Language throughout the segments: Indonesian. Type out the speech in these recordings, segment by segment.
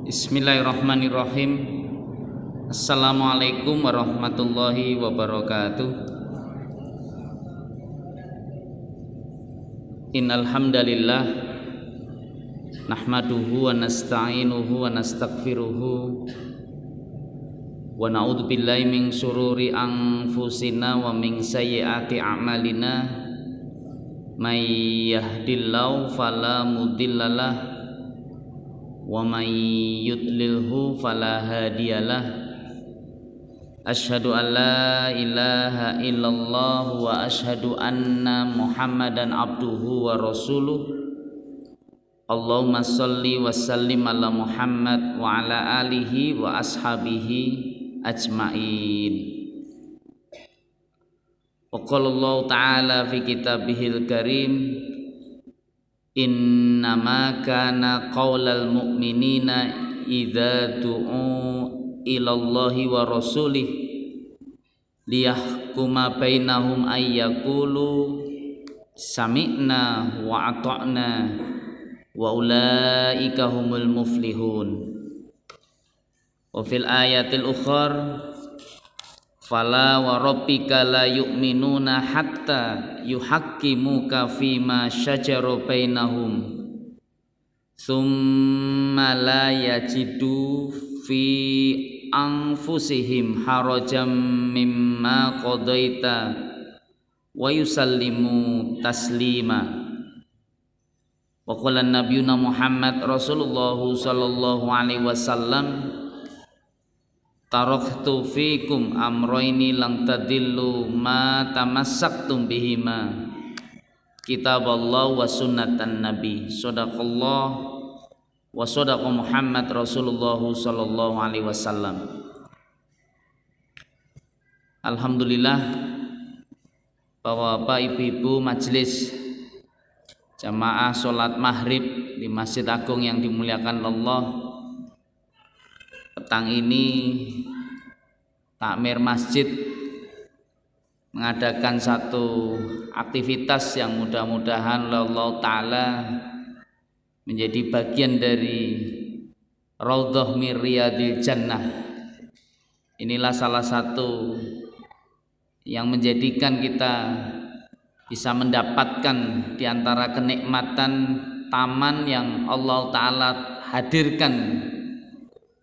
Bismillahirrahmanirrahim. Assalamualaikum warahmatullahi wabarakatuh. Innal hamdalillah nahmaduhu wa nasta'inuhu wa nastaghfiruhu wa na'udzu billahi min syururi anfusina wa min sayyiati a'malina. May yahdillahu fala mudhillalah wa may yudlilhu fala hadiyalah. Asyhadu an la ilaha illallah wa asyhadu anna Muhammadan abduhu wa rasuluh. Allahumma shalli wa sallim ala Muhammad wa ala alihi wa ashabihi ajmain. Wa qala Allah ta'ala fi kitabihil karim, innama kana qaulal mu'minina idza du'u ilallahi wa rasulih liyahkuma bainahum ayyaqulu sami'na wa ata'na wa ulaika humul muflihun. Wa fil ayatil ukhar fala wa rabbika la yu'minuna hatta yuhaqqimuka fima syajara bainahum thumma la yajidu fi anfusihim harajan mimma qadaita wa yusallimu taslima. Wa qala nabiyuna Muhammad Rasulullah sallallahu alaihi wasallam, taraktu fikum amroini lang tadillu ma tamassaktum bihima, kitaballah wa sunnatan nabi. Sadaqallah wa sadaqa Muhammad Rasulullah sallallahu alaihi wasallam. Alhamdulillah, Bapak-bapak, ibu-ibu majelis jamaah sholat maghrib di Masjid Agung yang dimuliakan Allah, petang ini takmir masjid mengadakan satu aktivitas yang mudah-mudahan Allah Ta'ala menjadi bagian dari Raudhah min Riyadil Jannah. Inilah salah satu yang menjadikan kita bisa mendapatkan di antara kenikmatan taman yang Allah Ta'ala hadirkan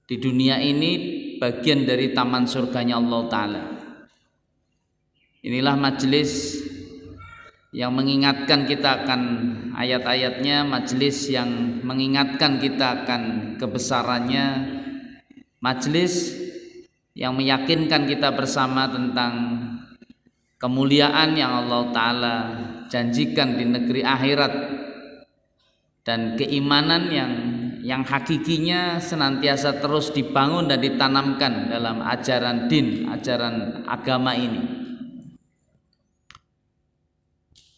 di dunia ini, bagian dari taman surganya Allah Ta'ala. Inilah majelis yang mengingatkan kita akan ayat-ayatnya, majelis yang mengingatkan kita akan kebesarannya, majelis yang meyakinkan kita bersama tentang kemuliaan yang Allah Ta'ala janjikan di negeri akhirat, dan keimanan yang hakikinya senantiasa terus dibangun dan ditanamkan dalam ajaran din, ajaran agama ini.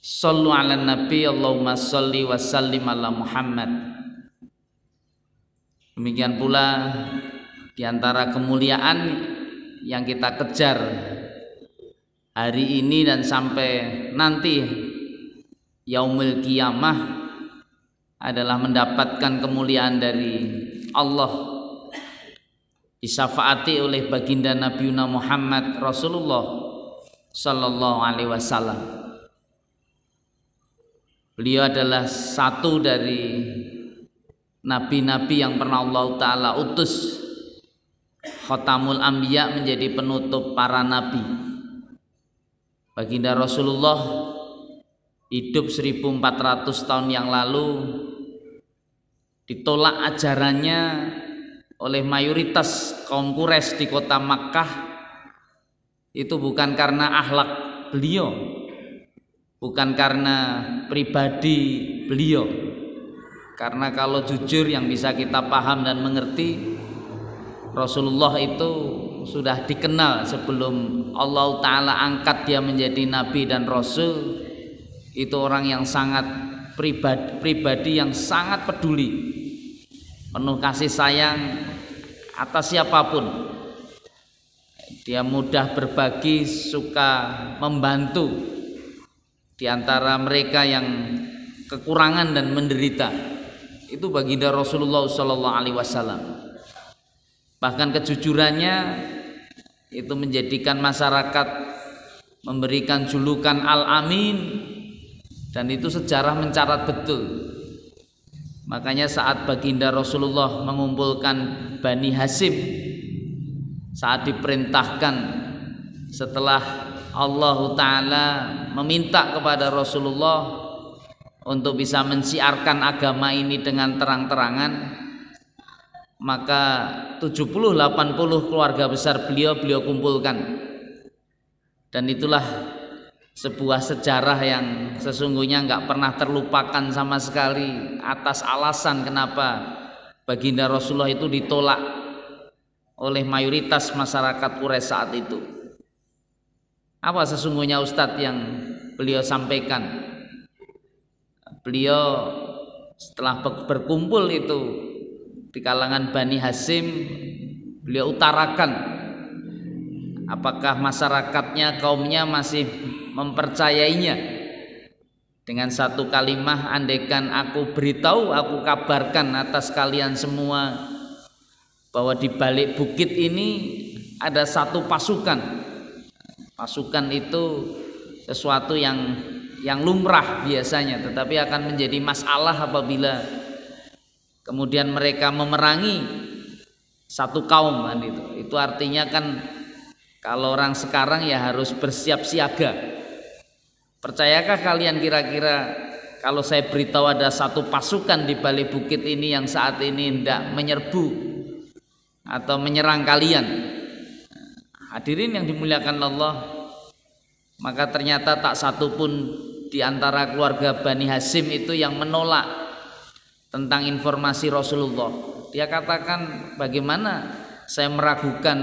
Shallu ala nabi, Allahumma shalli wa sallim ala Muhammad. Demikian pula di antara kemuliaan yang kita kejar hari ini dan sampai nanti yaumul qiyamah adalah mendapatkan kemuliaan dari Allah, disyafaati oleh baginda Nabiuna Muhammad Rasulullah sallallahu alaihi wasallam. Beliau adalah satu dari nabi-nabi yang pernah Allah Ta'ala utus, Khatamul Anbiya, menjadi penutup para nabi. Baginda Rasulullah hidup 1400 tahun yang lalu, ditolak ajarannya oleh mayoritas kaum Quraisy di kota Makkah. Itu bukan karena akhlak beliau, bukan karena pribadi beliau, karena kalau jujur yang bisa kita paham dan mengerti, Rasulullah itu sudah dikenal sebelum Allah Ta'ala angkat dia menjadi nabi dan rasul. Itu orang yang sangat pribadi yang sangat peduli, penuh kasih sayang atas siapapun. Dia mudah berbagi, suka membantu di antara mereka yang kekurangan dan menderita. Itu baginda Rasulullah sallallahu alaihi wasallam. Bahkan kejujurannya itu menjadikan masyarakat memberikan julukan Al-Amin, dan itu sejarah mencatat betul. Makanya saat baginda Rasulullah mengumpulkan Bani Hasyim, saat diperintahkan setelah Allah Ta'ala meminta kepada Rasulullah untuk bisa mensiarkan agama ini dengan terang-terangan, maka 70-80 keluarga besar beliau kumpulkan. Dan itulah sebuah sejarah yang sesungguhnya nggak pernah terlupakan sama sekali, atas alasan kenapa baginda Rasulullah itu ditolak oleh mayoritas masyarakat Quraisy saat itu. Apa sesungguhnya Ustadz yang beliau sampaikan? Beliau setelah berkumpul itu di kalangan Bani Hasyim, beliau utarakan apakah masyarakatnya, kaumnya masih mempercayainya dengan satu kalimat, andaikan aku beritahu, aku kabarkan atas kalian semua bahwa di balik bukit ini ada satu pasukan. Pasukan itu sesuatu yang lumrah biasanya, tetapi akan menjadi masalah apabila kemudian mereka memerangi satu kaum kan itu. Itu artinya kan kalau orang sekarang ya harus bersiap siaga. Percayakah kalian kira-kira kalau saya beritahu ada satu pasukan di balik bukit ini yang saat ini hendak menyerbu atau menyerang kalian? Hadirin yang dimuliakan Allah, maka ternyata tak satu pun di antara keluarga Bani Hasyim itu yang menolak tentang informasi Rasulullah. Dia katakan, bagaimana saya meragukan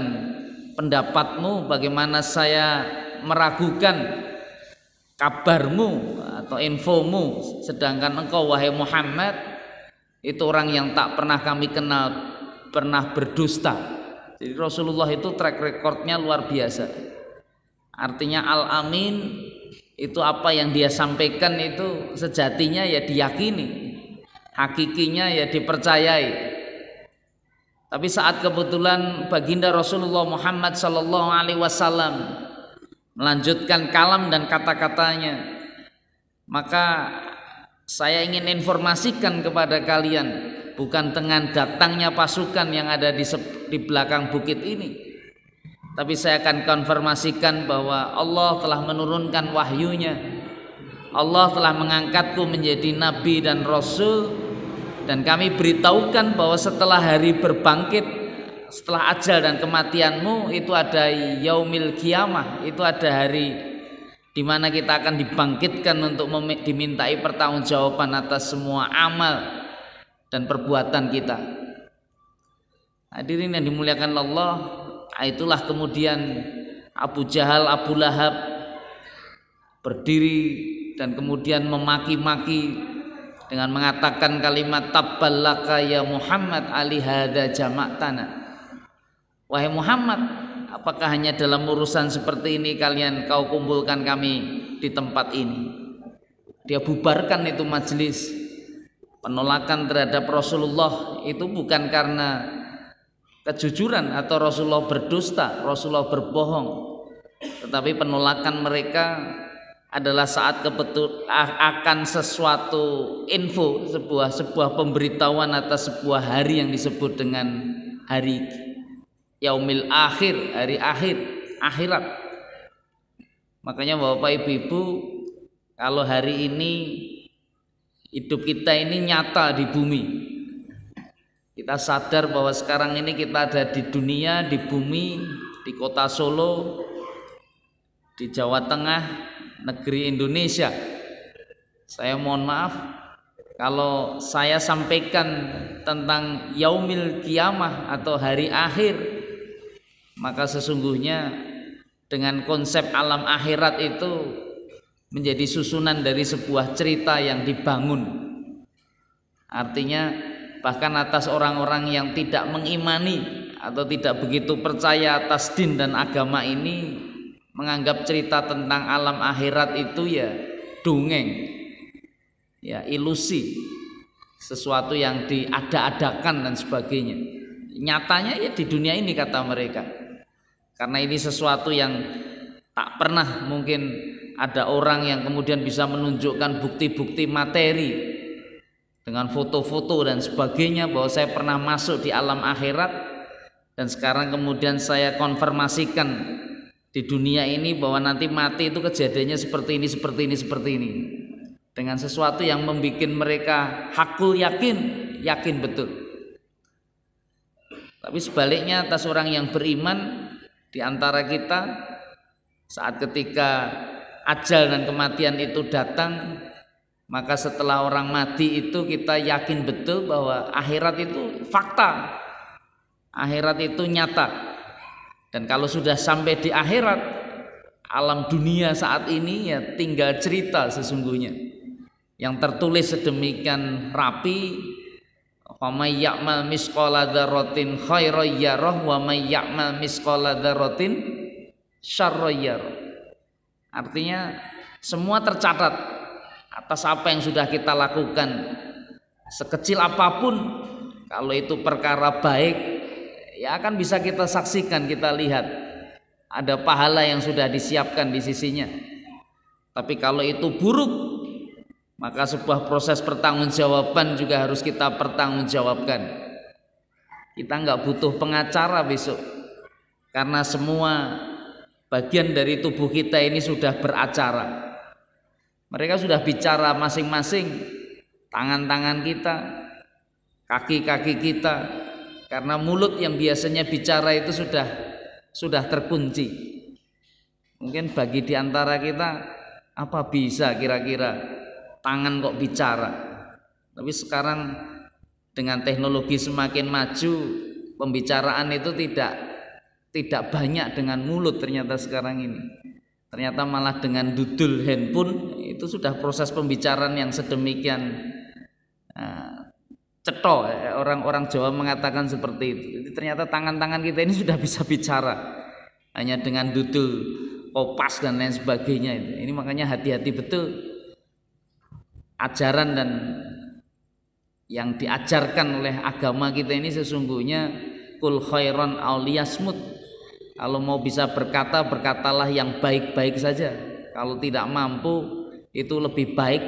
pendapatmu, bagaimana saya meragukan kabarmu atau infomu, sedangkan engkau wahai Muhammad itu orang yang tak pernah kami kenal pernah berdusta. Jadi Rasulullah itu track recordnya luar biasa. Artinya Al-Amin itu apa yang dia sampaikan itu sejatinya ya diyakini, hakikinya ya dipercayai. Tapi saat kebetulan baginda Rasulullah Muhammad sallallahu alaihi wasallam melanjutkan kalam dan kata-katanya, maka saya ingin informasikan kepada kalian bukan dengan datangnya pasukan yang ada di belakang bukit ini, tapi saya akan konfirmasikan bahwa Allah telah menurunkan wahyunya. Allah telah mengangkatku menjadi nabi dan rasul, dan kami beritahukan bahwa setelah hari berbangkit, setelah ajal dan kematianmu itu ada yaumil qiyamah, itu ada hari di mana kita akan dibangkitkan untuk dimintai pertanggungjawaban atas semua amal dan perbuatan kita. Hadirin yang dimuliakan Allah, itulah kemudian Abu Jahal, Abu Lahab berdiri dan kemudian memaki-maki dengan mengatakan kalimat tabballaka ya Muhammad ali hadza jama'tana. Wahai Muhammad, apakah hanya dalam urusan seperti ini kau kumpulkan kami di tempat ini? Dia bubarkan itu majelis. Penolakan terhadap Rasulullah itu bukan karena kejujuran atau Rasulullah berdusta, Rasulullah berbohong, tetapi penolakan mereka adalah saat akan sesuatu info, sebuah pemberitahuan atas sebuah hari yang disebut dengan hari yaumil akhir, hari akhirat. Makanya Bapak Ibu, kalau hari ini hidup kita ini nyata di bumi, kita sadar bahwa sekarang ini kita ada di dunia, di bumi, di kota Solo, di Jawa Tengah, negeri Indonesia. Saya mohon maaf kalau saya sampaikan tentang yaumil qiyamah atau hari akhir, maka sesungguhnya dengan konsep alam akhirat itu menjadi susunan dari sebuah cerita yang dibangun. Artinya bahkan atas orang-orang yang tidak mengimani atau tidak begitu percaya atas din dan agama ini, menganggap cerita tentang alam akhirat itu ya dongeng, ya ilusi, sesuatu yang diada-adakan dan sebagainya. nyatanya ya di dunia ini kata mereka. Karena ini sesuatu yang tak pernah mungkin ada orang yang kemudian bisa menunjukkan bukti-bukti materi dengan foto-foto dan sebagainya bahwa saya pernah masuk di alam akhirat, dan sekarang kemudian saya konfirmasikan di dunia ini bahwa nanti mati itu kejadiannya seperti ini, seperti ini, seperti ini, dengan sesuatu yang membuat mereka hakul yakin betul. Tapi sebaliknya atas orang yang beriman di antara kita, saat ketika ajal dan kematian itu datang, maka setelah orang mati itu kita yakin betul bahwa akhirat itu fakta, akhirat itu nyata. Dan kalau sudah sampai di akhirat, alam dunia saat ini ya tinggal cerita sesungguhnya yang tertulis sedemikian rapi. Wa may ya'mal misqala dzarratin khairan yarah wa may ya'mal misqala dzarratin syarran yarah. Artinya semua tercatat atas apa yang sudah kita lakukan, sekecil apapun. Kalau itu perkara baik, ya akan bisa kita saksikan, kita lihat ada pahala yang sudah disiapkan di sisinya. Tapi kalau itu buruk, maka sebuah proses pertanggungjawaban juga harus kita pertanggungjawabkan. Kita nggak butuh pengacara besok, karena semua bagian dari tubuh kita ini sudah beracara. Mereka sudah bicara masing-masing, tangan-tangan kita, kaki-kaki kita, karena mulut yang biasanya bicara itu sudah terkunci. Mungkin bagi di antara kita, apa bisa kira-kira tangan kok bicara? Tapi sekarang dengan teknologi semakin maju, pembicaraan itu tidak banyak dengan mulut ternyata sekarang ini. Ternyata malah dengan dudul handphone itu sudah proses pembicaraan yang sedemikian cetok. Orang-orang Jawa mengatakan seperti itu. Jadi ternyata tangan-tangan kita ini sudah bisa bicara hanya dengan dudul, kopas dan lain sebagainya. Ini makanya hati-hati betul. Ajaran dan yang diajarkan oleh agama kita ini sesungguhnya kul khairan aw liyasmut. Kalau mau bisa berkata, berkatalah yang baik-baik saja. Kalau tidak mampu, itu lebih baik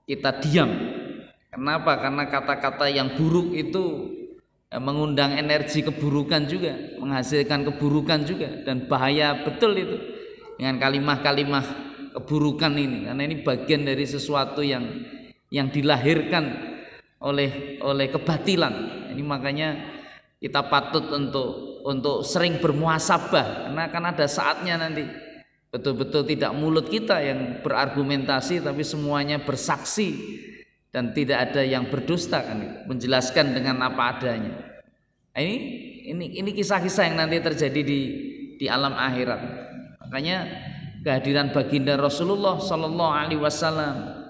kita diam. Kenapa? Karena kata-kata yang buruk itu mengundang energi keburukan juga, menghasilkan keburukan juga, dan bahaya betul itu dengan kalimah-kalimah keburukan ini, karena ini bagian dari sesuatu yang dilahirkan oleh kebatilan. Ini makanya kita patut untuk sering bermuhasabah, karena akan ada saatnya nanti betul-betul tidak mulut kita yang berargumentasi, tapi semuanya bersaksi dan tidak ada yang berdusta, kan, menjelaskan dengan apa adanya. Ini kisah-kisah yang nanti terjadi di alam akhirat. Makanya kehadiran baginda Rasulullah Sallallahu Alaihi Wasallam,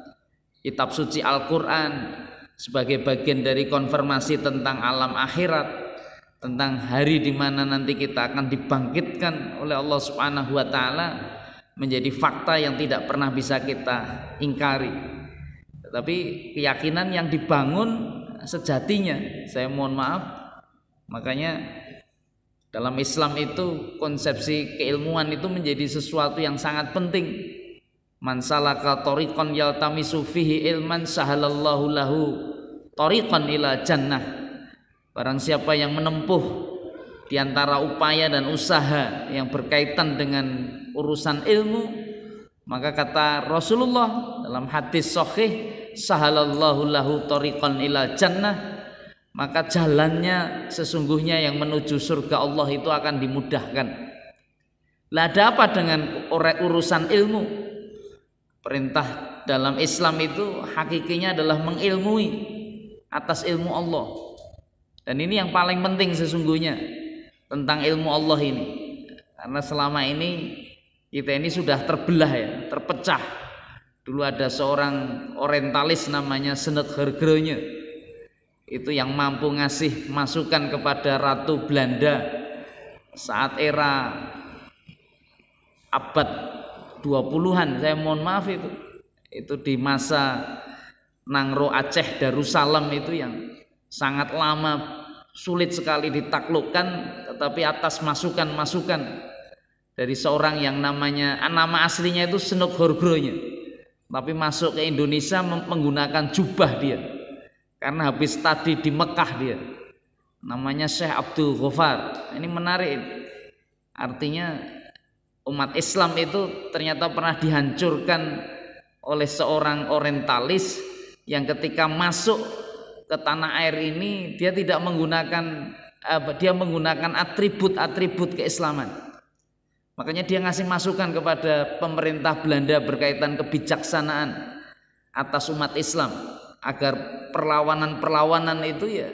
kitab suci Al-Quran sebagai bagian dari konfirmasi tentang alam akhirat, tentang hari di mana nanti kita akan dibangkitkan oleh Allah Subhanahu Wa Taala, menjadi fakta yang tidak pernah bisa kita ingkari. Tetapi keyakinan yang dibangun sejatinya, saya mohon maaf, makanya dalam Islam itu konsepsi keilmuan itu menjadi sesuatu yang sangat penting. Man salaka tariqan yaltamisu fihi ilman sahalallahu lahu tariqan ila jannah. Barang siapa yang menempuh di antara upaya dan usaha yang berkaitan dengan urusan ilmu, maka kata Rasulullah dalam hadis sahih, sahalallahu lahu tariqan ila jannah, maka jalannya sesungguhnya yang menuju surga Allah itu akan dimudahkan. Lah ada apa dengan urusan ilmu? Perintah dalam Islam itu hakikinya adalah mengilmui atas ilmu Allah. Dan ini yang paling penting sesungguhnya tentang ilmu Allah ini. Karena selama ini kita ini sudah terbelah ya, terpecah. Dulu ada seorang orientalis namanya Senet Hergronya. Itu yang mampu ngasih masukan kepada Ratu Belanda saat era abad 20-an. Saya mohon maaf, itu di masa Nangro Aceh Darussalam itu yang sangat lama sulit sekali ditaklukkan, tetapi atas masukan-masukan dari seorang yang nama aslinya itu Senok Horgronya, tapi masuk ke Indonesia menggunakan jubah dia, karena habis tadi di Mekah dia. Namanya Syekh Abdul Ghaffar. Ini menarik. Artinya umat Islam itu ternyata pernah dihancurkan oleh seorang orientalis yang ketika masuk ke tanah air ini dia tidak menggunakan dia menggunakan atribut-atribut keislaman. Makanya dia ngasih masukan kepada pemerintah Belanda berkaitan kebijaksanaan atas umat Islam agar perlawanan-perlawanan itu ya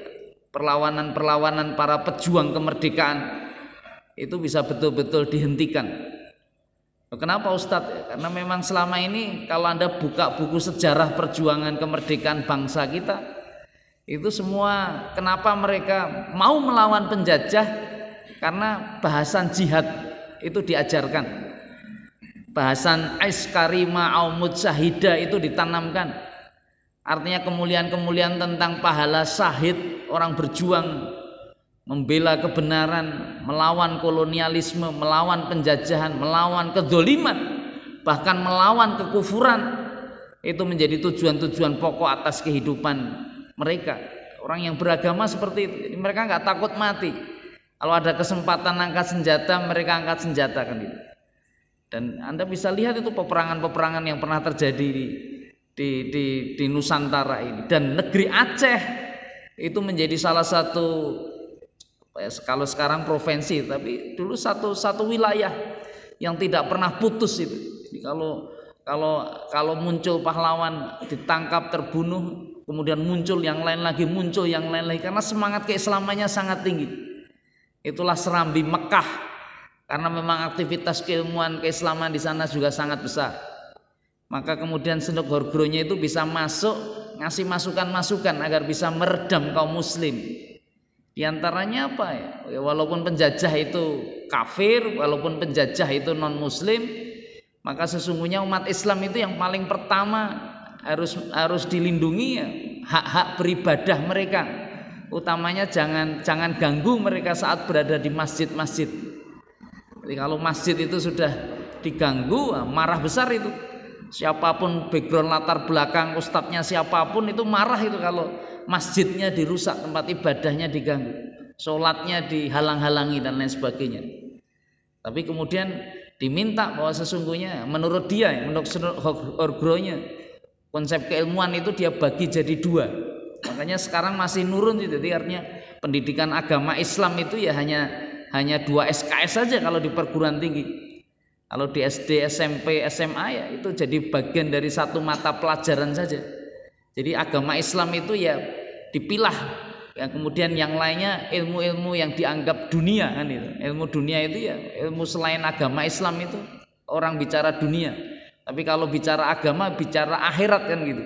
perlawanan para pejuang kemerdekaan itu bisa betul-betul dihentikan. Kenapa Ustadz? Karena memang selama ini kalau Anda buka buku sejarah perjuangan kemerdekaan bangsa kita, itu semua kenapa mereka mau melawan penjajah? Karena bahasan jihad itu diajarkan, bahasan Aiskarima Aumud Syahida itu ditanamkan. Artinya kemuliaan-kemuliaan tentang pahala syahid, orang berjuang membela kebenaran, melawan kolonialisme, melawan penjajahan, melawan kezaliman, bahkan melawan kekufuran, itu menjadi tujuan-tujuan pokok atas kehidupan mereka. Orang yang beragama seperti itu, jadi mereka nggak takut mati. Kalau ada kesempatan angkat senjata, mereka angkat senjata kan itu. Dan Anda bisa lihat itu peperangan-peperangan yang pernah terjadi di Nusantara ini. Dan negeri Aceh itu menjadi salah satu, kalau sekarang provinsi, tapi dulu satu wilayah yang tidak pernah putus itu. Jadi kalau muncul pahlawan ditangkap, terbunuh, kemudian muncul yang lain lagi, karena semangat keislamannya sangat tinggi. Itulah Serambi Mekah, karena memang aktivitas keilmuan keislaman di sana juga sangat besar. Maka kemudian Senok Horgronya itu bisa masuk ngasih masukan-masukan agar bisa meredam kaum muslim. Di antaranya apa ya? Walaupun penjajah itu kafir, walaupun penjajah itu non muslim, maka sesungguhnya umat Islam itu yang paling pertama harus dilindungi ya, hak-hak beribadah mereka. Utamanya jangan ganggu mereka saat berada di masjid-masjid. Jadi kalau masjid itu sudah diganggu, marah besar itu. Siapapun background latar belakang ustadznya siapapun itu marah itu kalau masjidnya dirusak, tempat ibadahnya diganggu, sholatnya dihalang-halangi dan lain sebagainya. Tapi kemudian diminta bahwa sesungguhnya menurut dia, menurut Horgronya, konsep keilmuan itu dia bagi jadi dua. Makanya sekarang masih nurun itu. Jadi artinya pendidikan agama Islam itu ya hanya 2 SKS saja kalau di perguruan tinggi. Kalau di SD, SMP, SMA ya itu jadi bagian dari satu mata pelajaran saja. Jadi agama Islam itu ya dipilah, ya kemudian yang lainnya ilmu-ilmu yang dianggap dunia kan itu. Ilmu dunia itu ya ilmu selain agama Islam itu orang bicara dunia. Tapi kalau bicara agama bicara akhirat kan gitu.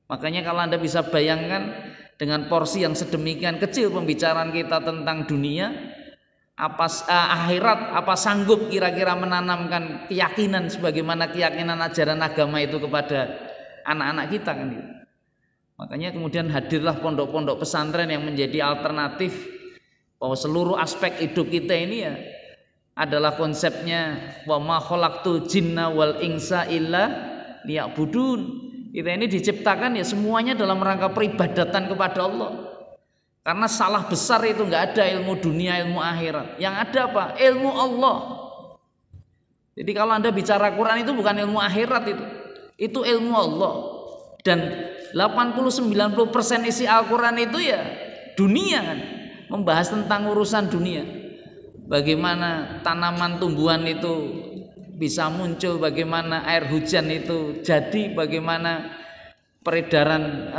Makanya kalau Anda bisa bayangkan dengan porsi yang sedemikian kecil pembicaraan kita tentang dunia, akhirat, apa sanggup kira-kira menanamkan keyakinan sebagaimana keyakinan ajaran agama itu kepada anak-anak kita kan gitu. Makanya kemudian hadirlah pondok-pondok pesantren yang menjadi alternatif bahwa seluruh aspek hidup kita ini ya adalah konsepnya wa ma khalaqtul jinna wal insa illa liya'budun. Kita ini diciptakan ya semuanya dalam rangka peribadatan kepada Allah. Karena salah besar itu nggak ada ilmu dunia, ilmu akhirat. Yang ada apa? Ilmu Allah. Jadi kalau Anda bicara Quran itu bukan ilmu akhirat itu ilmu Allah. Dan 80-90% isi Al-Quran itu ya dunia kan, membahas tentang urusan dunia. Bagaimana tanaman tumbuhan itu bisa muncul, bagaimana air hujan itu jadi, bagaimana peredaran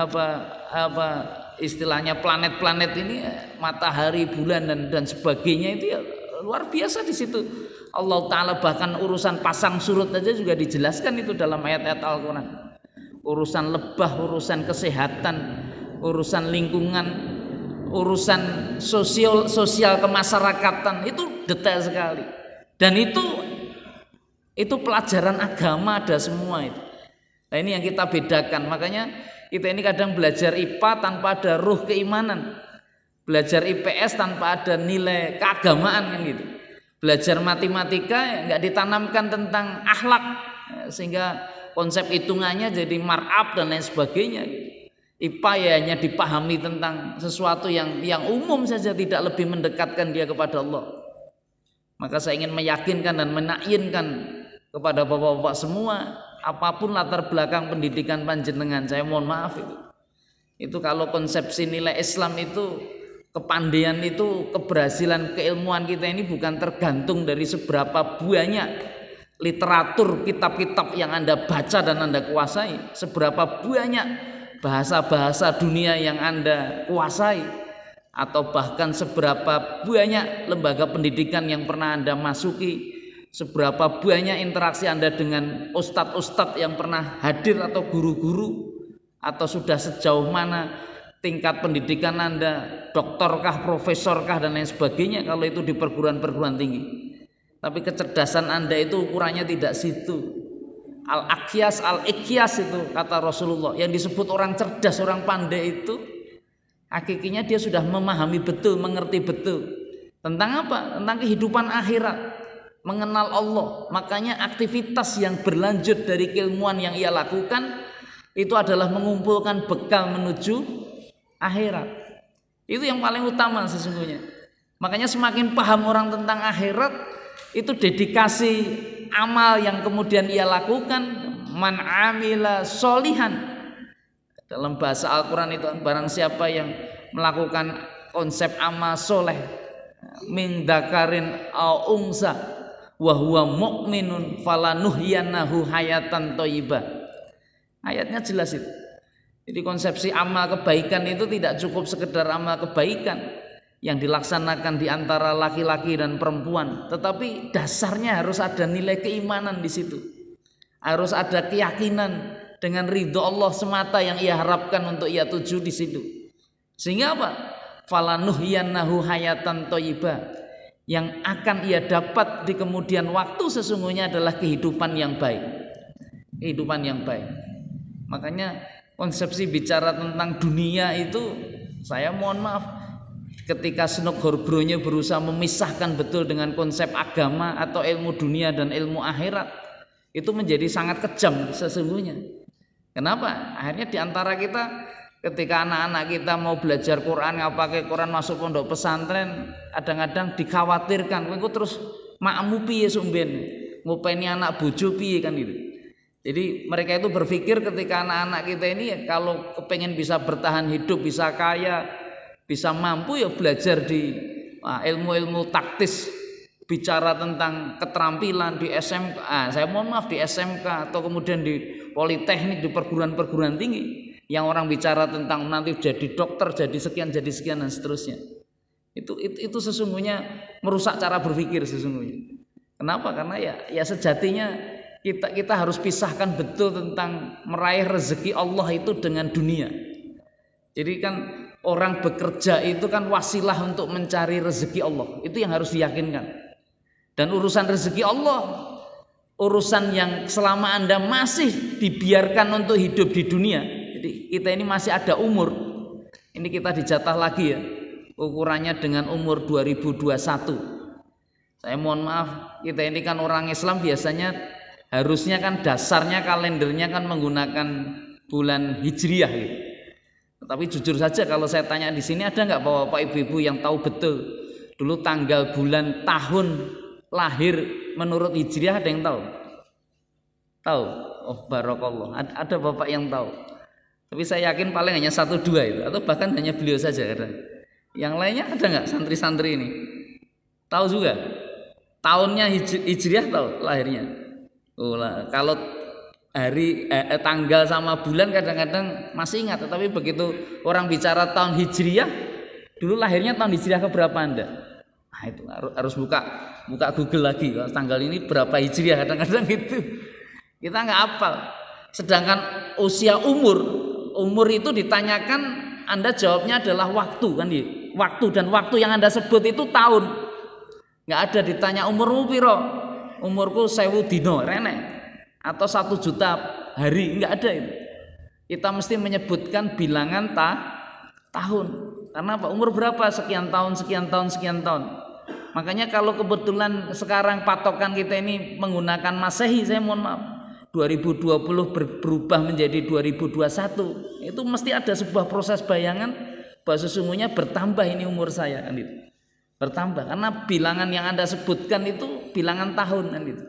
istilahnya planet-planet ini, matahari, bulan dan sebagainya itu ya luar biasa di situ. Allah Ta'ala bahkan urusan pasang surut aja juga dijelaskan itu dalam ayat-ayat Al-Quran. Urusan lebah, urusan kesehatan, urusan lingkungan, urusan sosial kemasyarakatan itu detail sekali. Dan itu pelajaran agama ada semua itu. Nah ini yang kita bedakan. Makanya kita ini kadang belajar IPA tanpa ada ruh keimanan. Belajar IPS tanpa ada nilai keagamaan kan gitu. Belajar matematika nggak ditanamkan tentang akhlak, sehingga konsep hitungannya jadi markup dan lain sebagainya. IPA ya hanya dipahami tentang sesuatu yang umum saja, tidak lebih mendekatkan dia kepada Allah. Maka saya ingin meyakinkan dan menakyinkan kepada bapak-bapak semua, apapun latar belakang pendidikan panjenengan, saya mohon maaf itu kalau konsepsi nilai Islam itu, kepandaian itu, keberhasilan keilmuan kita ini bukan tergantung dari seberapa banyak literatur, kitab-kitab yang Anda baca dan Anda kuasai, seberapa banyak bahasa-bahasa dunia yang Anda kuasai, atau bahkan seberapa banyak lembaga pendidikan yang pernah Anda masuki, seberapa banyak interaksi Anda dengan ustadz-ustadz yang pernah hadir atau guru-guru, atau sudah sejauh mana tingkat pendidikan Anda, doktorkah, profesorkah dan lain sebagainya kalau itu di perguruan-perguruan tinggi. Tapi kecerdasan Anda itu ukurannya tidak situ. Al-Aqyas, Al-Iqyas itu kata Rasulullah, yang disebut orang cerdas, orang pandai itu hakikinya dia sudah memahami betul, mengerti betul tentang apa? Tentang kehidupan akhirat, mengenal Allah. Makanya aktivitas yang berlanjut dari keilmuan yang ia lakukan itu adalah mengumpulkan bekal menuju akhirat. Itu yang paling utama sesungguhnya. Makanya semakin paham orang tentang akhirat, itu dedikasi amal yang kemudian ia lakukan, man amila solihan. Dalam bahasa Al-Quran itu, barang siapa yang melakukan konsep amal soleh, min dzakarin au unsa wa huwa mu'minun falanuhyiyannahu hayatan thayyibah. Ayatnya jelas itu. Jadi konsepsi amal kebaikan itu tidak cukup sekedar amal kebaikan yang dilaksanakan di antara laki-laki dan perempuan, tetapi dasarnya harus ada nilai keimanan di situ. Harus ada keyakinan dengan ridho Allah semata yang ia harapkan untuk ia tuju di situ. Sehingga apa? Falanuhyiyannahu hayatan thayyibah. Yang akan ia dapat di kemudian waktu sesungguhnya adalah kehidupan yang baik. Kehidupan yang baik. Makanya konsepsi bicara tentang dunia itu, saya mohon maaf, ketika Snok Horbronya berusaha memisahkan betul dengan konsep agama atau ilmu dunia dan ilmu akhirat, itu menjadi sangat kejam sesungguhnya. Kenapa? Akhirnya diantara kita, ketika anak-anak kita mau belajar Quran, nggak pakai Quran, masuk pondok pesantren, kadang-kadang dikhawatirkan, kok terus makmu piye sumben, ngopeni anak bojo piye kan gitu. Jadi mereka itu berpikir ketika anak-anak kita ini ya, kalau kepengen bisa bertahan hidup, bisa kaya, bisa mampu, ya belajar di ilmu-ilmu taktis, bicara tentang keterampilan di SMK, saya mohon maaf di SMK atau kemudian di politeknik, di perguruan-perguruan tinggi, yang orang bicara tentang nanti jadi dokter, jadi sekian dan seterusnya. Itu sesungguhnya merusak cara berpikir sesungguhnya. Kenapa? Karena ya sejatinya kita harus pisahkan betul tentang meraih rezeki Allah itu dengan dunia. Jadi kan orang bekerja itu kan wasilah untuk mencari rezeki Allah. Itu yang harus diyakinkan. Dan urusan rezeki Allah, urusan yang selama Anda masih dibiarkan untuk hidup di dunia. Jadi kita ini masih ada umur. Ini kita dijatah lagi ya. Ukurannya dengan umur 2021. Saya mohon maaf, kita ini kan orang Islam biasanya harusnya kan dasarnya kalendernya kan menggunakan bulan Hijriah gitu. Tapi jujur saja kalau saya tanya di sini, ada nggak bapak ibu-ibu yang tahu betul dulu tanggal bulan tahun lahir menurut Hijriah? Ada yang tahu? Tahu? Oh barakallah. Ada bapak yang tahu. Tapi saya yakin paling hanya 1-2 itu, atau bahkan hanya beliau saja ada. Yang lainnya ada nggak santri-santri ini? Tahu juga? Tahunnya Hijriah tahu lahirnya? Kalau hari tanggal sama bulan kadang-kadang masih ingat, tetapi begitu orang bicara tahun Hijriah, dulu lahirnya tahun Hijriah keberapa Anda? Nah, itu harus buka Google lagi, tanggal ini berapa Hijriah, kadang-kadang gitu. Kita nggak hafal. Sedangkan usia umur itu ditanyakan, Anda jawabnya adalah waktu kan ya? Waktu, dan waktu yang Anda sebut itu tahun. Nggak ada ditanya umurmu piro? Umurku 1000 dino renek atau 1 juta hari, enggak ada itu. Kita mesti menyebutkan bilangan tahun. Karena apa? Umur berapa? Sekian tahun, sekian tahun, sekian tahun. Makanya kalau kebetulan sekarang patokan kita ini menggunakan Masehi, saya mohon maaf, 2020 berubah menjadi 2021, itu mesti ada sebuah proses bayangan bahwa sesungguhnya bertambah ini umur saya kan itu. Bertambah karena bilangan yang Anda sebutkan itu bilangan tahun kan itu.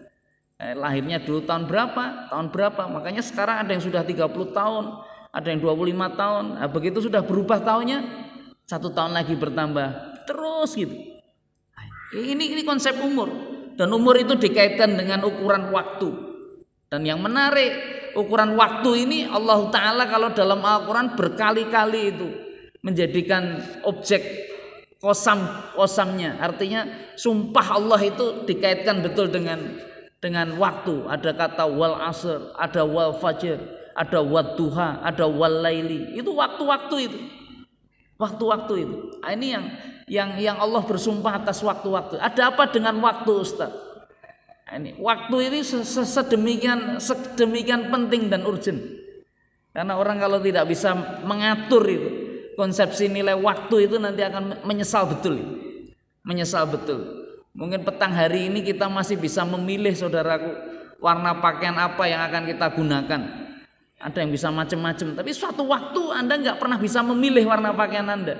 Lahirnya dulu tahun berapa, makanya sekarang ada yang sudah 30 tahun, ada yang 25 tahun. Nah, begitu sudah berubah tahunnya, 1 tahun lagi bertambah terus gitu. Ini konsep umur, dan umur itu dikaitkan dengan ukuran waktu. Dan yang menarik, ukuran waktu ini Allah Ta'ala kalau dalam Al-Quran berkali-kali itu menjadikan objek kosamnya, artinya sumpah Allah itu dikaitkan betul dengan waktu. Ada kata wal asr, ada wal fajr, ada wad duha, ada wal laili. Itu waktu-waktu itu. Waktu-waktu itu. Ini yang Allah bersumpah atas waktu-waktu. Ada apa dengan waktu, Ustaz? Ini waktu ini sedemikian penting dan urgent. Karena orang kalau tidak bisa mengatur itu, konsepsi nilai waktu itu nanti akan menyesal betul. Menyesal betul. Mungkin petang hari ini kita masih bisa memilih, saudaraku, warna pakaian apa yang akan kita gunakan. Ada yang bisa macam-macam, tapi suatu waktu Anda nggak pernah bisa memilih warna pakaian Anda,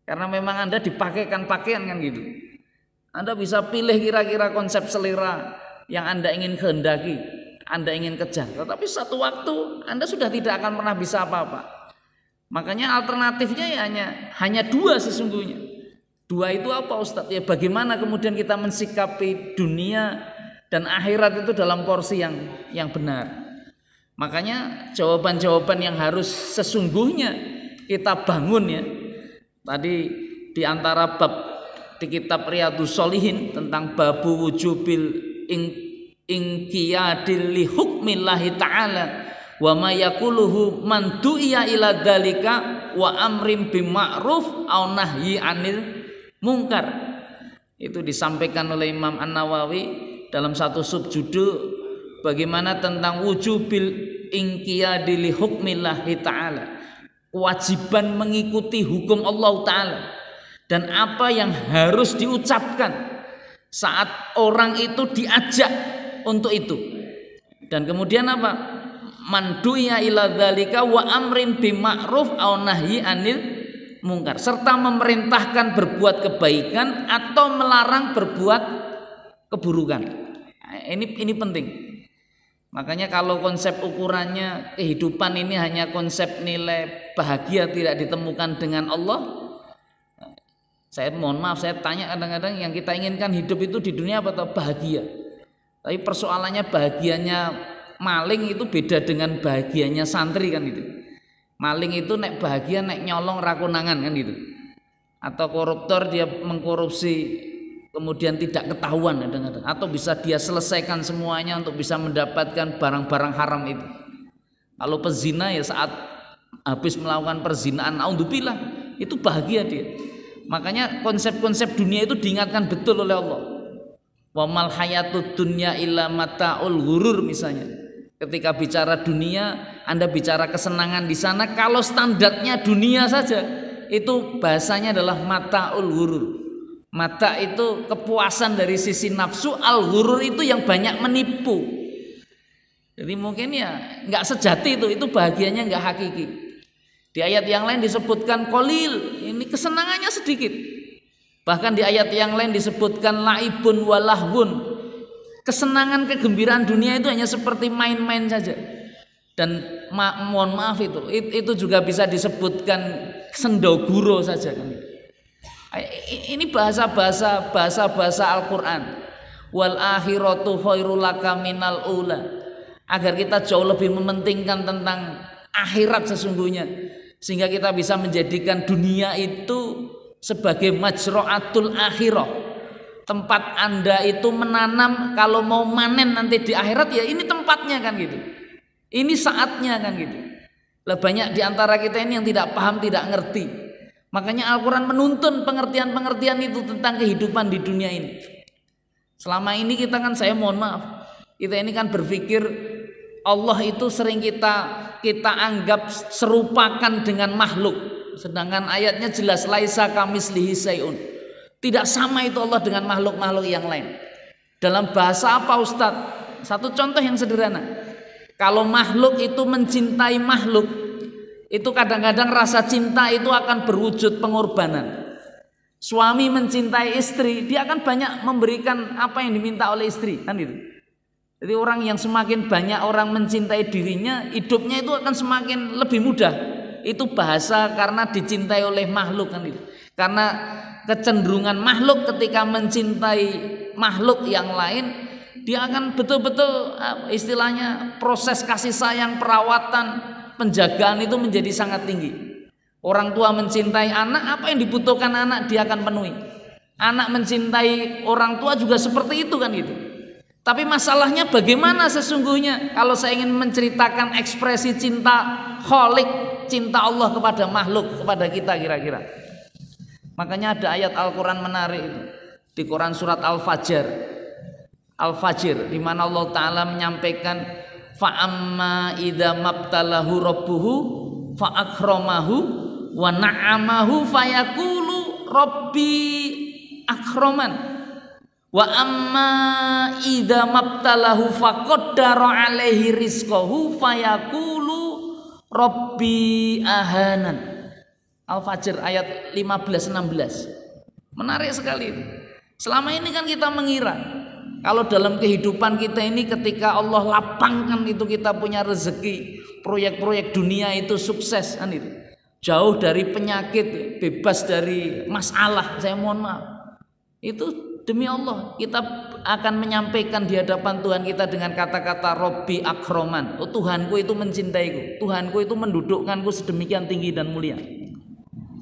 karena memang Anda dipakaikan pakaian kan gitu. Anda bisa pilih kira-kira konsep selera yang Anda ingin kehendaki, Anda ingin kejar, tetapi suatu waktu Anda sudah tidak akan pernah bisa apa-apa. Makanya alternatifnya ya hanya dua sesungguhnya. Dua itu apa, Ustadz? Ya bagaimana kemudian kita mensikapi dunia dan akhirat itu dalam porsi yang benar. Makanya jawaban-jawaban yang harus sesungguhnya kita bangun ya. Tadi di antara bab di kitab Riyadhus Shalihin tentang babu wujubil inqiyadil li hukmillahi ta'ala wa ma yaquluhu man du'iya ila dzalika wa amrin bima'ruf au nahyi 'anil mungkar. Itu disampaikan oleh Imam An-Nawawi dalam satu subjudul bagaimana tentang wujubil inqiyadi li hukmillahi ta'ala, kewajiban mengikuti hukum Allah Ta'ala, dan apa yang harus diucapkan saat orang itu diajak untuk itu. Dan kemudian apa? Man du'iya ila dzalika wa amrin bima'ruf au nahyi 'anil mungkar, serta memerintahkan berbuat kebaikan atau melarang berbuat keburukan. Ini penting. Makanya kalau konsep ukurannya kehidupan ini hanya konsep nilai bahagia tidak ditemukan dengan Allah, saya mohon maaf, saya tanya kadang-kadang yang kita inginkan hidup itu di dunia apa atau bahagia. Tapi persoalannya bahagianya maling itu beda dengan bahagianya santri kan itu. Maling itu nek bahagia nek nyolong rakunangan kan gitu. Atau koruptor dia mengkorupsi kemudian tidak ketahuan kadang-kadang, atau bisa dia selesaikan semuanya untuk bisa mendapatkan barang-barang haram itu. Kalau pezina ya saat habis melakukan perzinaan, naudzubillah, itu bahagia dia. Makanya konsep-konsep dunia itu diingatkan betul oleh Allah. Wa mal hayatud dunya illa mataul ghurur misalnya. Ketika bicara dunia, Anda bicara kesenangan di sana, kalau standarnya dunia saja, itu bahasanya adalah mataul ghurur. Mata itu kepuasan dari sisi nafsu, al-ghurur itu yang banyak menipu. Jadi mungkin ya nggak sejati itu bahagianya nggak hakiki. Di ayat yang lain disebutkan qalil, ini kesenangannya sedikit. Bahkan di ayat yang lain disebutkan laibun walahwun. Kesenangan kegembiraan dunia itu hanya seperti main-main saja. Dan mohon maaf itu juga bisa disebutkan sendoguro saja kan. Ini bahasa-bahasa Al-Qur'an. Wal akhiratu khairul laka minal ula. Agar kita jauh lebih mementingkan tentang akhirat sesungguhnya, sehingga kita bisa menjadikan dunia itu sebagai majra'atul akhirah. Tempat Anda itu menanam, kalau mau manen nanti di akhirat ya ini tempatnya kan gitu. Ini saatnya kan gitu. Lah banyak di antara kita ini yang tidak paham, tidak ngerti. Makanya Al-Quran menuntun pengertian-pengertian itu tentang kehidupan di dunia ini. Selama ini kita kan, saya mohon maaf, kita ini kan berpikir Allah itu sering kita anggap serupakan dengan makhluk. Sedangkan ayatnya jelas laisa kamislihi syai'un. Tidak sama itu Allah dengan makhluk-makhluk yang lain. Dalam bahasa apa Ustadz? Satu contoh yang sederhana. Kalau makhluk itu mencintai makhluk, itu kadang-kadang rasa cinta itu akan berwujud pengorbanan. Suami mencintai istri, dia akan banyak memberikan apa yang diminta oleh istri, kan itu. Jadi orang yang semakin banyak orang mencintai dirinya, hidupnya itu akan semakin lebih mudah. Itu bahasa karena dicintai oleh makhluk, kan itu. Karena kecenderungan makhluk ketika mencintai makhluk yang lain, dia akan betul-betul istilahnya proses kasih sayang, perawatan, penjagaan itu menjadi sangat tinggi. Orang tua mencintai anak, apa yang dibutuhkan anak dia akan penuhi. Anak mencintai orang tua juga seperti itu, kan gitu. Tapi masalahnya bagaimana sesungguhnya kalau saya ingin menceritakan ekspresi cinta Khalik, cinta Allah kepada makhluk, kepada kita kira-kira. Makanya ada ayat Al-Quran menarik itu di Quran surat Al-Fajr, di mana Allah Ta'ala menyampaikan fa'amma idza mabtalahu rabbuhu fa'akramahu wa na'amahu fayaqulu rabbi akraman wa amma idza mabtalahu faqaddara alaihi rizqahu fayaqulu rabbi ahanan. Al-Fajr ayat 15-16. Menarik sekali. Selama ini kan kita mengira kalau dalam kehidupan kita ini ketika Allah lapangkan itu kita punya rezeki, proyek-proyek dunia itu sukses, kan itu. Jauh dari penyakit, bebas dari masalah. Saya mohon maaf. Itu demi Allah kita akan menyampaikan di hadapan Tuhan kita dengan kata-kata Robbi akroman. Oh, Tuhanku itu mencintaiku, Tuhanku itu mendudukkanku sedemikian tinggi dan mulia.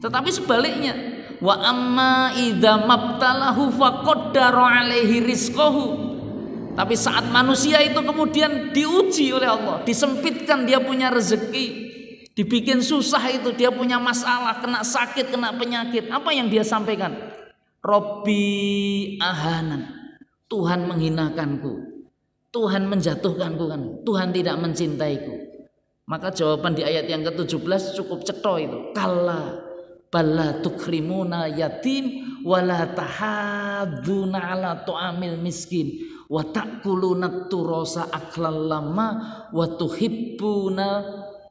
Tetapi sebaliknya, wa amma idza mabtalahu faqaddara alaihi rizqahu. Tapi saat manusia itu kemudian diuji oleh Allah, disempitkan dia punya rezeki, dibikin susah itu, dia punya masalah, kena sakit, kena penyakit. Apa yang dia sampaikan? Robbi ahanan. Tuhan menghinakanku, Tuhan menjatuhkanku, kan? Tuhan tidak mencintaiku. Maka jawaban di ayat yang ke-17 cukup cetha itu. Kalla balla tukrimuna yatim wala tahadzuna ala tu'amil miskin wa ta'kuluna turasa aklal lama wa tuhibbuna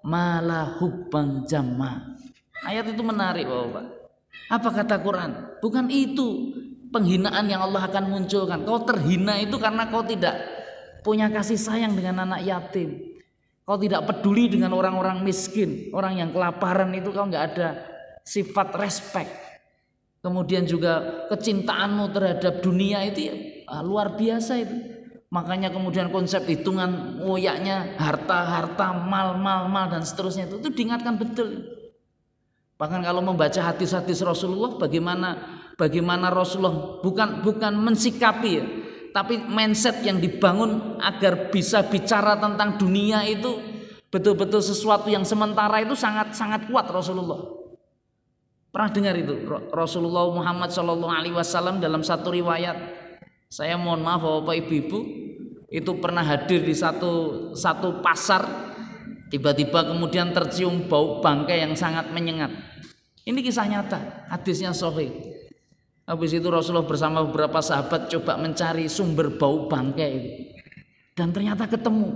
mala hubban jamma. Ayat itu menarik, Bapak. Apa kata Quran? Bukan itu penghinaan yang Allah akan munculkan. Kau terhina itu karena kau tidak punya kasih sayang dengan anak yatim. Kau tidak peduli dengan orang-orang miskin, orang yang kelaparan itu kau nggak ada sifat respect. Kemudian juga kecintaanmu terhadap dunia itu ya, luar biasa itu. Makanya kemudian konsep hitungan ngoyaknya harta, mal dan seterusnya itu diingatkan betul. Bahkan kalau membaca hadis-hadis Rasulullah, bagaimana Rasulullah bukan mensikapi ya, tapi mindset yang dibangun agar bisa bicara tentang dunia itu betul-betul sesuatu yang sementara itu sangat kuat Rasulullah. Pernah dengar itu Rasulullah Muhammad SAW dalam satu riwayat, saya mohon maaf Bapak Ibu, itu pernah hadir di satu pasar, tiba-tiba kemudian tercium bau bangkai yang sangat menyengat. Ini kisah nyata, hadisnya sahih. Habis itu Rasulullah bersama beberapa sahabat coba mencari sumber bau bangkai itu, dan ternyata ketemu.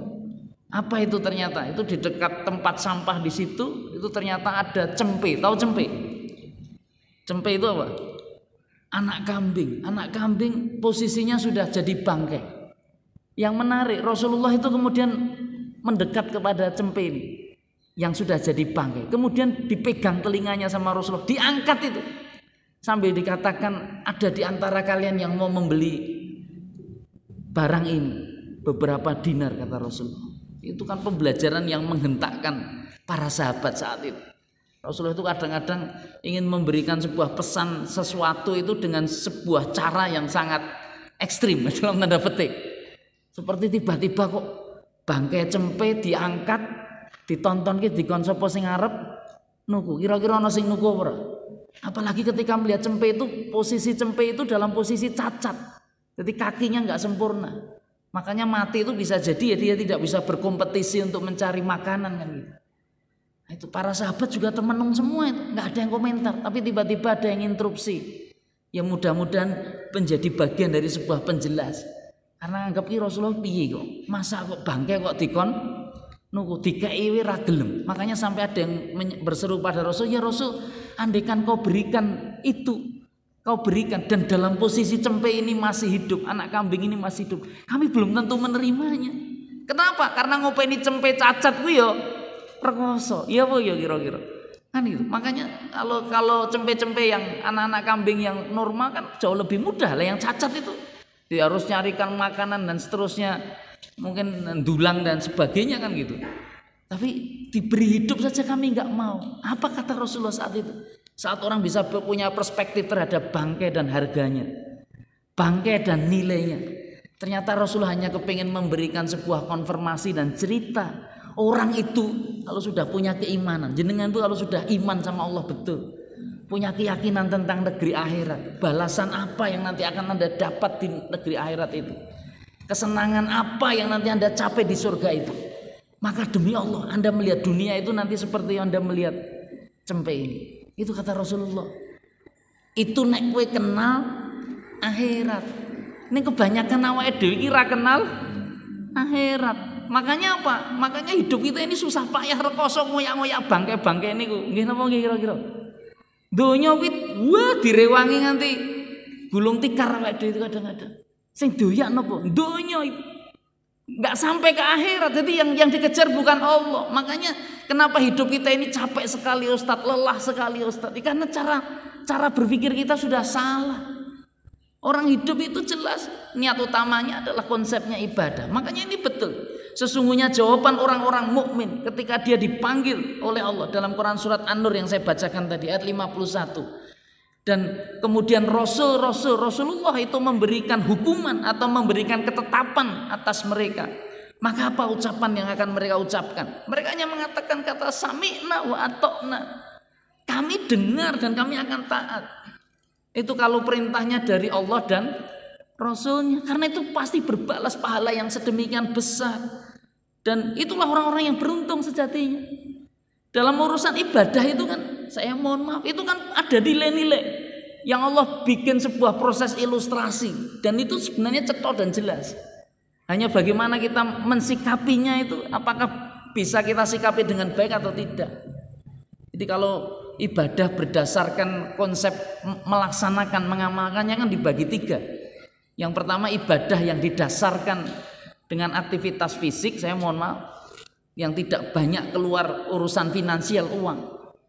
Apa itu ternyata? Itu di dekat tempat sampah di situ, itu ternyata ada cempe. Tahu cempe? Cempe itu apa? Anak kambing. Anak kambing posisinya sudah jadi bangkai. Yang menarik, Rasulullah itu kemudian mendekat kepada cempe ini yang sudah jadi bangkai. Kemudian dipegang telinganya sama Rasulullah, diangkat itu. Sambil dikatakan, ada di antara kalian yang mau membeli barang ini, beberapa dinar, kata Rasulullah. Itu kan pembelajaran yang menghentakkan para sahabat saat itu. Rasulullah itu kadang-kadang ingin memberikan sebuah pesan sesuatu itu dengan sebuah cara yang sangat ekstrim dalam tanda petik. Seperti tiba-tiba kok bangkai cempe diangkat, ditonton ki dikon sapa sing arep nuku, kira-kira ana sing nuku ora? Apalagi ketika melihat cempe itu, posisi cempe itu dalam posisi cacat, jadi kakinya nggak sempurna. Makanya mati itu bisa jadi ya dia tidak bisa berkompetisi untuk mencari makanan kan gitu. Itu para sahabat juga termenung semua itu, nggak ada yang komentar. Tapi tiba-tiba ada yang interupsi. Ya mudah-mudahan menjadi bagian dari sebuah penjelas. Karena anggap ki Rasulullah piye kok, masa kok bangke kok dikon nunggu dikei ra gelem. Makanya sampai ada yang berseru pada Rasul, ya Rasul, andaikan kau berikan itu, kau berikan, dan dalam posisi cempe ini masih hidup, anak kambing ini masih hidup, kami belum tentu menerimanya. Kenapa? Karena ngopeni cempe cacat ku yo rekoso. Iya apa ya kira-kira? Kan itu. Makanya kalau cempe-cempe yang anak-anak kambing yang normal kan jauh lebih mudah lah, yang cacat itu dia harus nyarikan makanan dan seterusnya, mungkin dulang dan sebagainya kan gitu. Tapi diberi hidup saja kami nggak mau. Apa kata Rasulullah saat itu? Saat orang bisa punya perspektif terhadap bangkai dan harganya, bangkai dan nilainya. Ternyata Rasulullah hanya kepingin memberikan sebuah konfirmasi dan cerita. Orang itu kalau sudah punya keimanan, jenengan itu kalau sudah iman sama Allah betul, punya keyakinan tentang negeri akhirat, balasan apa yang nanti akan Anda dapat di negeri akhirat itu, kesenangan apa yang nanti Anda capai di surga itu, maka demi Allah Anda melihat dunia itu nanti seperti yang Anda melihat cempe ini. Itu kata Rasulullah. Itu nek kowe kenal akhirat. Ini kebanyakan awake dhewe iki ra kenal akhirat. Makanya apa? Makanya hidup kita ini susah payah rekoso ngoyak-ngoyak bangke-bangke niku. Nggih napa nggih kira-kira? Donya kuwi wah direwangi nganti gulung tikar awake dhewe itu kadang-kadang. Sing doyak napa? Donya nggak sampai ke akhirat. Jadi yang dikejar bukan Allah. Makanya kenapa hidup kita ini capek sekali Ustadz, lelah sekali Ustadz? Karena cara berpikir kita sudah salah. Orang hidup itu jelas niat utamanya adalah konsepnya ibadah. Makanya ini betul. Sesungguhnya jawaban orang-orang mukmin ketika dia dipanggil oleh Allah dalam Quran surat An-Nur yang saya bacakan tadi ayat 51. Dan kemudian Rasulullah itu memberikan hukuman atau memberikan ketetapan atas mereka. Maka apa ucapan yang akan mereka ucapkan? Mereka hanya mengatakan kata sami'na wa ata'na. Kami dengar dan kami akan taat. Itu kalau perintahnya dari Allah dan Rasulnya. Karena itu pasti berbalas pahala yang sedemikian besar. Dan itulah orang-orang yang beruntung sejatinya. Dalam urusan ibadah itu kan, saya mohon maaf, itu kan ada nilai-nilai yang Allah bikin sebuah proses ilustrasi. Dan itu sebenarnya cetok dan jelas. Hanya bagaimana kita mensikapinya itu, apakah bisa kita sikapi dengan baik atau tidak. Jadi kalau ibadah berdasarkan konsep melaksanakan, mengamalkannya kan dibagi tiga. Yang pertama ibadah yang didasarkan dengan aktivitas fisik, saya mohon maaf, yang tidak banyak keluar urusan finansial uang.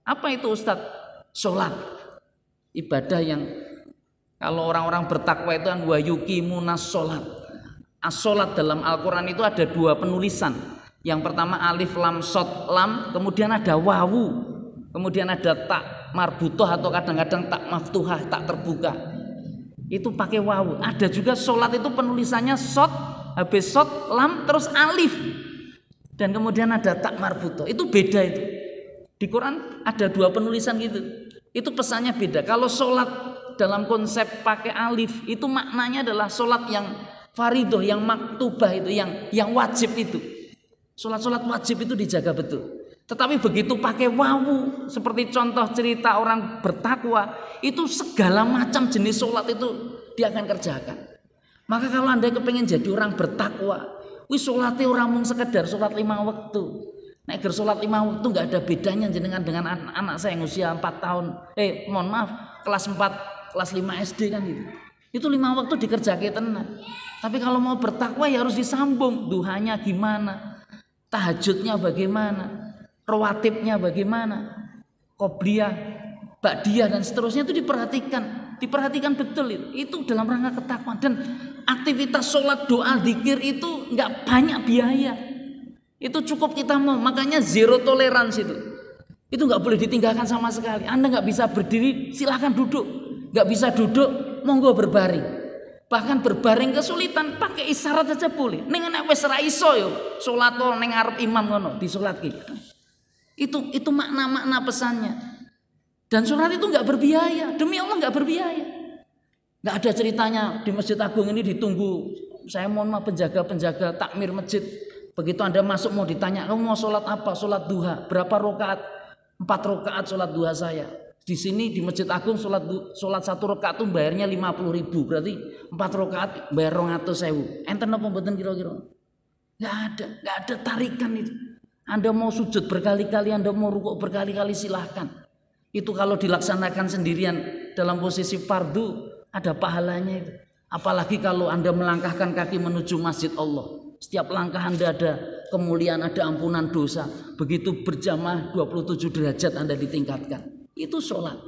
Apa itu Ustadz? Sholat. Ibadah yang kalau orang-orang bertakwa itu kan wa yuqimunas sholat. As-sholat dalam Al-Quran itu ada dua penulisan. Yang pertama alif lam shad lam, kemudian ada wawu, kemudian ada tak marbutoh atau kadang-kadang tak maftuhah, tak terbuka. Itu pakai wawu. Ada juga sholat itu penulisannya shad, habis shad lam terus alif. Dan kemudian ada tak marbutoh. Itu beda itu. Di Quran ada dua penulisan gitu. Itu pesannya beda. Kalau sholat dalam konsep pakai alif, itu maknanya adalah sholat yang faridoh, yang maktubah itu, yang wajib itu. Sholat wajib itu dijaga betul. Tetapi begitu pakai wawu, seperti contoh cerita orang bertakwa, itu segala macam jenis sholat itu dia akan kerjakan. Maka kalau Anda kepengen jadi orang bertakwa, wis sholatnya orang mung sekedar sholat 5 waktu. Nek ger sholat 5 waktu nggak ada bedanya jenengan dengan anak saya yang usia 4 tahun. Mohon maaf, kelas 4, kelas 5 SD kan gitu. Itu 5 waktu dikerjakan tenan. Tapi kalau mau bertakwa ya harus disambung. Duhanya gimana? Tahajudnya bagaimana? Rawatibnya bagaimana? Qobliyah, ba'diyah dan seterusnya itu diperhatikan betul itu. Itu dalam rangka ketakwaan. Dan aktivitas sholat, doa, zikir itu nggak banyak biaya. Itu cukup kita mau. Makanya zero tolerance itu nggak boleh ditinggalkan sama sekali. Anda nggak bisa berdiri, silahkan duduk. Nggak bisa duduk, monggo berbaring. Bahkan berbaring kesulitan, pakai isyarat saja boleh. Ning nek wis ra iso yo, salat ning ngarep imam ngono, disolatke. Itu makna-makna pesannya. Dan sholat itu nggak berbiaya, demi Allah nggak berbiaya. Nggak ada ceritanya di Masjid Agung ini ditunggu. Saya mohon maaf penjaga takmir masjid Begitu Anda masuk mau ditanya, kamu mau sholat apa? Sholat duha. Berapa rakaat? 4 rakaat sholat duha saya. Di sini di Masjid Agung sholat 1 rakaat tuh bayarnya 50.000. Berarti 4 rakaat bayar 200.000. Enten apa mboten kira-kira? Nggak ada tarikan itu. Anda mau sujud berkali-kali, Anda mau rukuk berkali-kali, silahkan. Itu kalau dilaksanakan sendirian dalam posisi fardu ada pahalanya itu. Apalagi kalau Anda melangkahkan kaki menuju masjid Allah. Setiap langkah Anda ada kemuliaan, ada ampunan dosa. Begitu berjamaah 27 derajat Anda ditingkatkan. Itu sholat.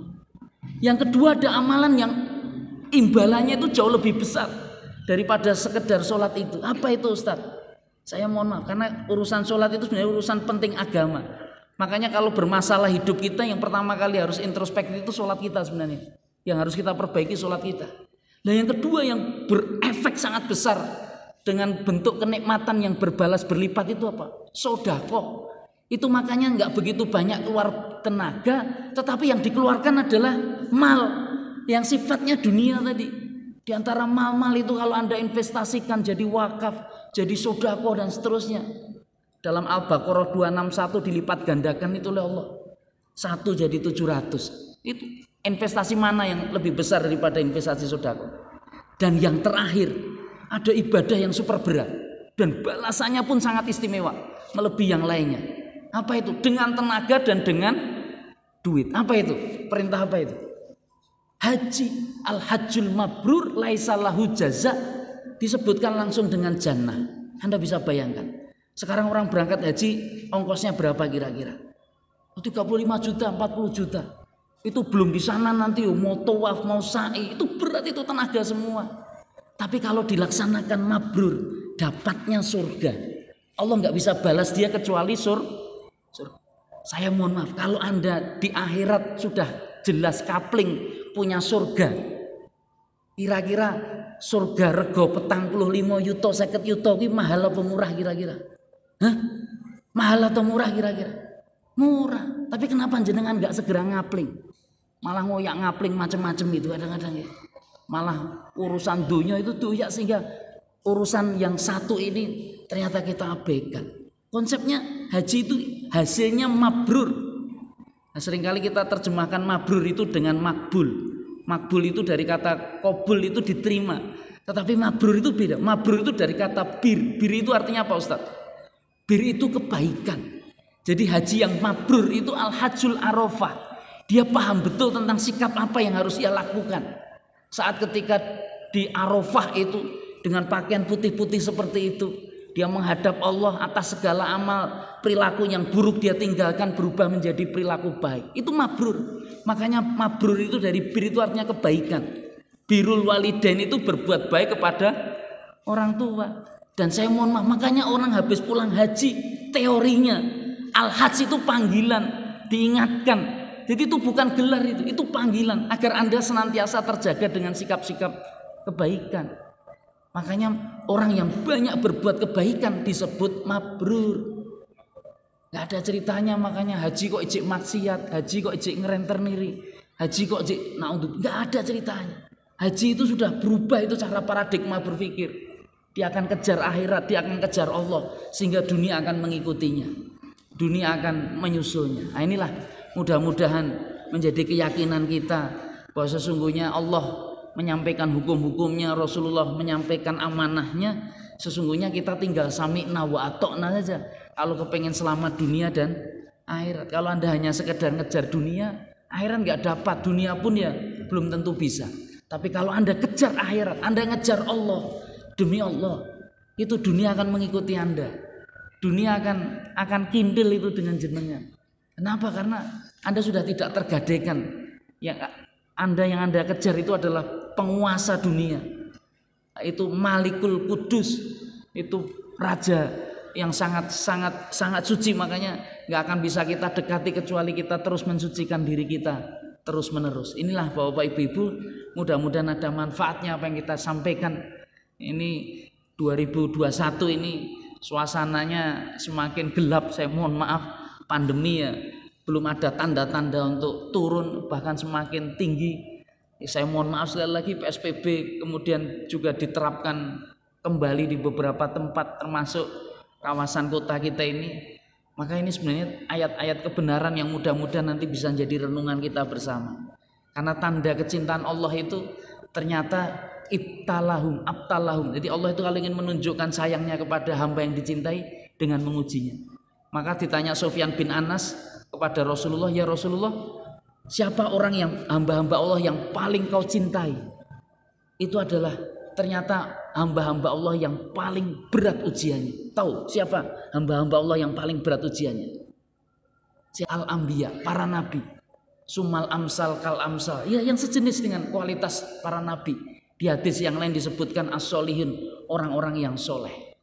Yang kedua ada amalan yang imbalannya itu jauh lebih besar daripada sekedar sholat itu. Apa itu Ustaz? Saya mohon maaf karena urusan sholat itu sebenarnya urusan penting agama. Makanya kalau bermasalah hidup kita yang pertama kali harus introspeksi itu sholat kita sebenarnya. Yang harus kita perbaiki sholat kita. Nah yang kedua yang berefek sangat besar dengan bentuk kenikmatan yang berbalas berlipat itu apa? Sodaqah. Itu makanya nggak begitu banyak keluar tenaga, tetapi yang dikeluarkan adalah mal yang sifatnya dunia tadi. Di antara mal-mal itu kalau Anda investasikan jadi wakaf, jadi sodaqah dan seterusnya. Dalam Al-Baqarah 261 dilipat gandakan itu oleh Allah. 1 jadi 700. Itu investasi mana yang lebih besar daripada investasi sodaqah? Dan yang terakhir ada ibadah yang super berat dan balasannya pun sangat istimewa, melebihi yang lainnya. Apa itu? Dengan tenaga dan dengan duit. Apa itu? Perintah apa itu? Haji. Al-hajjul mabrur laisa lahu jaza. Disebutkan langsung dengan jannah. Anda bisa bayangkan. Sekarang orang berangkat haji ongkosnya berapa kira-kira? 35 juta, 40 juta. Itu belum di sana nanti mau tawaf, mau sa'i. Itu berat, itu tenaga semua. Tapi kalau dilaksanakan mabrur, dapatnya surga. Allah nggak bisa balas dia kecuali surga. Saya mohon maaf, kalau Anda di akhirat sudah jelas kapling punya surga, kira-kira surga rego 45 yuto 50 yuto ini mahal apa murah kira-kira? Hah? Mahal atau murah kira-kira? Murah. Tapi kenapa jenengan nggak segera ngapling? Malah ngoyak ngapling macam-macam itu kadang-kadang ya. Malah urusan dunia itu doyak sehingga urusan yang satu ini ternyata kita abaikan. Konsepnya haji itu hasilnya mabrur. Nah, seringkali kita terjemahkan mabrur itu dengan makbul. Makbul itu dari kata kobul itu diterima. Tetapi mabrur itu beda. Mabrur itu dari kata bir. Bir itu artinya apa Ustaz? Bir itu kebaikan. Jadi haji yang mabrur itu al-hajjul arafah. Dia paham betul tentang sikap apa yang harus ia lakukan. Saat ketika di Arafah itu dengan pakaian putih-putih seperti itu. Dia menghadap Allah atas segala amal perilaku yang buruk dia tinggalkan berubah menjadi perilaku baik. Itu mabrur. Makanya mabrur itu dari bir itu artinya kebaikan. Birrul walidain itu berbuat baik kepada orang tua. Dan saya mohon maaf, makanya orang habis pulang haji teorinya al-hajj itu panggilan, diingatkan. Jadi itu bukan gelar itu panggilan agar Anda senantiasa terjaga dengan sikap-sikap kebaikan. Makanya orang yang banyak berbuat kebaikan disebut mabrur. Gak ada ceritanya makanya haji kok ijik maksiat, haji kok ijik ngerenter niri, haji kok ijik naudzubillah. Gak ada ceritanya. Haji itu sudah berubah, itu cara paradigma berpikir. Dia akan kejar akhirat, dia akan kejar Allah sehingga dunia akan mengikutinya. Dunia akan menyusulnya. Nah, inilah mudah-mudahan menjadi keyakinan kita bahwa sesungguhnya Allah menyampaikan hukum-hukumnya, Rasulullah menyampaikan amanahnya. Sesungguhnya kita tinggal sami'na wa atokna saja kalau kepengen selamat dunia dan akhirat. Kalau Anda hanya sekedar ngejar dunia, akhirat nggak dapat, dunia pun ya belum tentu bisa. Tapi kalau Anda kejar akhirat, Anda ngejar Allah, demi Allah, itu dunia akan mengikuti Anda. Dunia akan kindle itu dengan jenengan. Kenapa? Karena Anda sudah tidak tergadaikan. Yang Anda kejar itu adalah penguasa dunia. Itu Malikul Kudus, itu raja yang sangat suci. Makanya nggak akan bisa kita dekati kecuali kita terus mensucikan diri kita terus menerus. Inilah Bapak Ibu, mudah-mudahan ada manfaatnya apa yang kita sampaikan. Ini 2021 ini suasananya semakin gelap. Saya mohon maaf, pandemi ya belum ada tanda-tanda untuk turun, bahkan semakin tinggi. Saya mohon maaf sekali lagi, PSBB kemudian juga diterapkan kembali di beberapa tempat termasuk kawasan kota kita ini. Maka ini sebenarnya ayat-ayat kebenaran yang mudah-mudahan nanti bisa jadi renungan kita bersama. Karena tanda kecintaan Allah itu ternyata abtalahum. Jadi Allah itu kalau ingin menunjukkan sayangnya kepada hamba yang dicintai dengan mengujinya. Maka ditanya Sufyan bin Anas kepada Rasulullah, ya Rasulullah, siapa orang yang hamba-hamba Allah yang paling kau cintai? Itu adalah ternyata hamba-hamba Allah yang paling berat ujiannya. Tahu siapa hamba-hamba Allah yang paling berat ujiannya? Si al-anbiya, para nabi. Sumal amsal kal amsal. Ya, yang sejenis dengan kualitas para nabi. Di hadis yang lain disebutkan as-solihun, orang-orang yang soleh.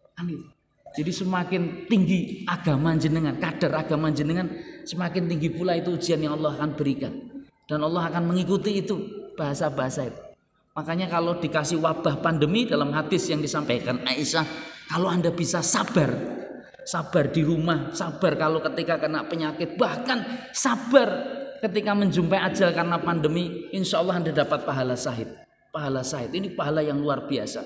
Jadi semakin tinggi agama jenengan, kadar agama jenengan, semakin tinggi pula itu ujian yang Allah akan berikan. Dan Allah akan mengikuti itu bahasa-bahasa itu. Makanya kalau dikasih wabah pandemi dalam hadis yang disampaikan Aisyah, kalau Anda bisa sabar di rumah, sabar kalau ketika kena penyakit, bahkan sabar ketika menjumpai ajal karena pandemi, insya Allah Anda dapat pahala syahid. Pahala syahid ini pahala yang luar biasa.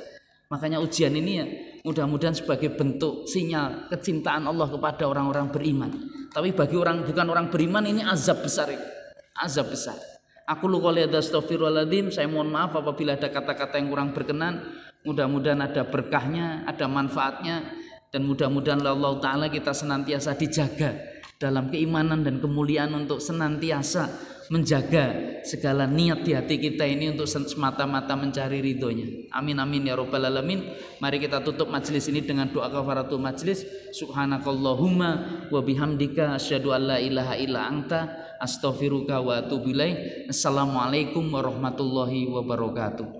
Makanya ujian ini ya mudah-mudahan sebagai bentuk sinyal kecintaan Allah kepada orang-orang beriman. Tapi bagi bukan orang beriman ini azab besar, azab besar. Aku qouli hadza astaghfirullahaladzim. Saya mohon maaf apabila ada kata-kata yang kurang berkenan. Mudah-mudahan ada berkahnya, ada manfaatnya, dan mudah-mudahan Allah Ta'ala kita senantiasa dijaga dalam keimanan dan kemuliaan untuk senantiasa menjaga segala niat di hati kita ini untuk semata-mata mencari ridhonya. Amin amin ya rabbal alamin. Mari kita tutup majelis ini dengan doa kafaratul majelis. Subhanakallahumma wa bihamdika asyhadu an la ilaha illa anta astaghfiruka wa atubu ilaik. Assalamualaikum warahmatullahi wabarakatuh.